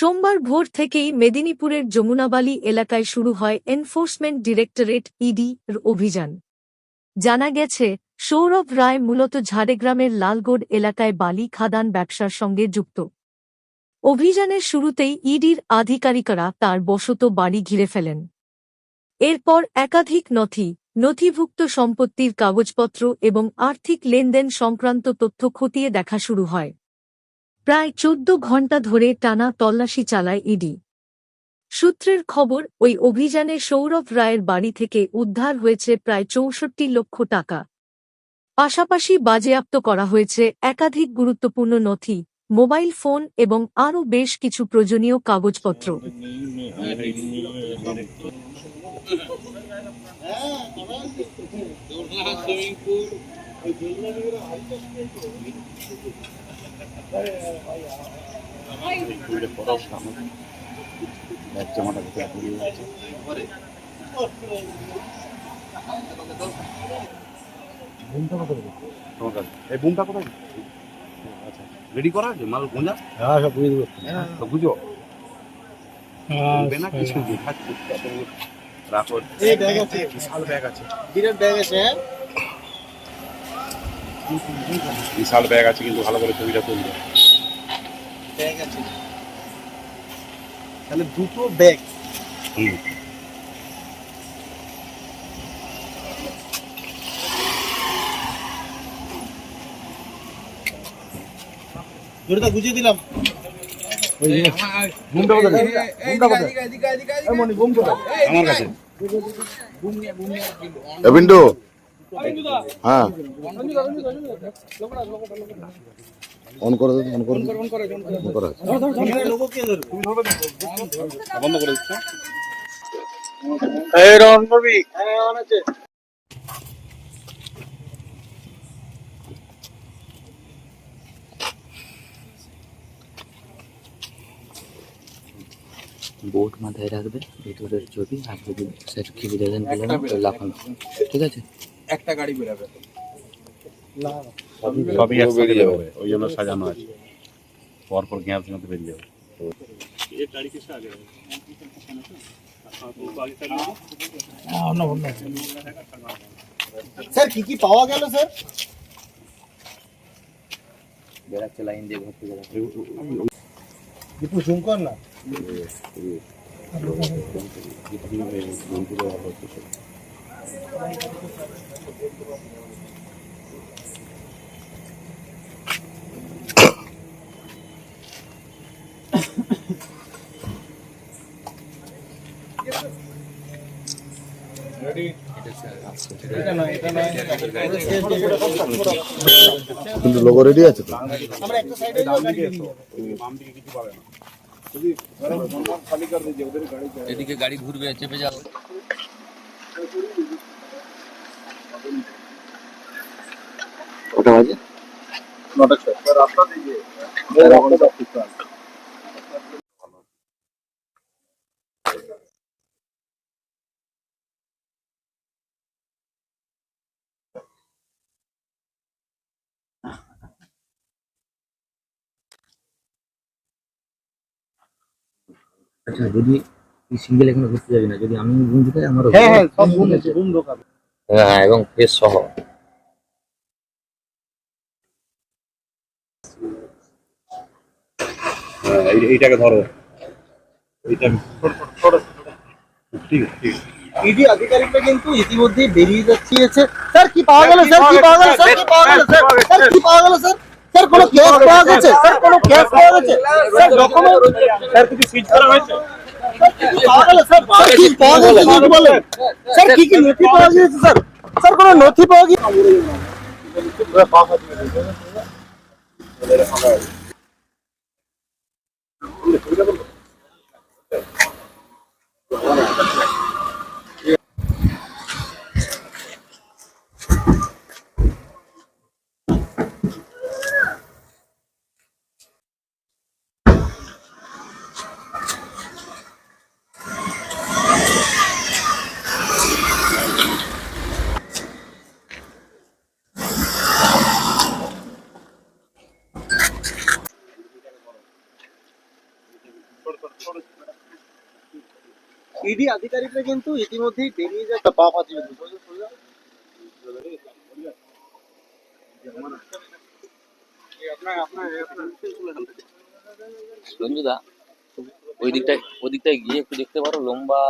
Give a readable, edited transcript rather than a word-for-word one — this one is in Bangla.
সোমবার ভোর থেকেই মেদিনীপুরের যমুনাবালি এলাকায় শুরু হয় এনফোর্সমেন্ট ডিরেক্টরেট ইডির অভিযান। জানা গেছে, সৌরভ রায় মূলত ঝাড়গ্রামের লালগড় এলাকায় বালি খাদান ব্যবসার সঙ্গে যুক্ত। অভিযানের শুরুতেই ইডির আধিকারিকরা তার বসত বাড়ি ঘিরে ফেলেন। এরপর একাধিক নথিভুক্ত সম্পত্তির কাগজপত্র এবং আর্থিক লেনদেন সংক্রান্ত তথ্য খতিয়ে দেখা শুরু হয়। প্রায় 14 ঘণ্টা ধরে টানা তল্লাশি চালায় ইডি। সূত্রের খবর, ওই অভিযানে সৌরভ রায়ের বাড়ি থেকে উদ্ধার হয়েছে প্রায় 64 লক্ষ টাকা। পাশাপাশি বাজেয়াপ্ত করা হয়েছে একাধিক গুরুত্বপূর্ণ নথি, মোবাইল ফোন এবং আরও বেশ কিছু প্রয়োজনীয় কাগজপত্র। রেডি করা আছে মাল গোঁজা? হ্যাঁ, সব বুঝে দেবো। সব বুঝো না কিছু রাখো। এই ব্যাগ আছে, বিশাল ব্যাগ আছে, বিরাট ব্যাগ আছে। হ্যাঁ, বিশাল ব্যাগ আছে, কিন্তু ভালো করে ছবিটা তুলবে। ব্যাগ আছে তাহলে দুটো ব্যাগ। জোরটা গুছিয়ে দিলাম। বিন্টু, হ্যাঁ অন করে দেন, অন করে বন্ধ করে দিচ্ছ। বোট মাথায় রাখবে, ভিতরের ছবি আর যদি স্যার কি বুঝালেন লাফানো, ঠিক আছে? একটা গাড়ি বেরোবে, সবই একসাথে বেরোবে, ওই জন্য সাজানো আছে। পরপর গ্যাস মধ্যে বেরিয়ে যাবে। স্যার কি কি পাওয়া গেল স্যার? বেড়াচ্ছে লাইন দিয়ে ভর্তি করে। একটু জুম কর না। কিন্তু লোগো রেডি আছে তো? আমরা একটা সাইডে বাম দিকে কিছু পাবে না। এদিকে গাড়ি ঘুরবে, চেপে যাও। কটা বাজে? 9টা। রাস্তা দিয়ে আচ্ছা, যদি সিঙ্গেল এখানে ঘুরতে যাবি না, যদি আমি ঘুম দিতে আমারও। হ্যাঁ, সব ঘুম দোকান। হ্যাঁ, এবং ফেস সহ। এইটাকে ধরো, এইটা ঠিক আছে। ইডি আধিকারিকরা কিন্তু ইতিমধ্যেই বেরিয়ে যাচ্ছে। স্যার কি পাওয়া গেল? স্যার কি পাওয়া গেল? স্যার কি পাওয়া গেল? স্যার কি পাওয়া গেল? স্যার স্যার কোনো ক্যাশ পাওয়া গেছে? স্যার কোনো ক্যাশ পাওয়া গেছে? স্যার ডকুমেন্ট, স্যার কিছু সিজ করা হয়েছে? পাওয়া গেল? স্যার কি পাওয়া গেছে যদি বলেন। স্যার কি কি নথি পাওয়া গেছে? স্যার স্যার কোনো নথি পাওয়া গেছে? ইডি আধিকারিকরা কিন্তু ইতিমধ্যেই বেরিয়ে যাচ্ছে পা পাচ্ছিল রঞ্জুদা ওই দিকটায় গিয়ে একটু দেখতে পারো লম্বা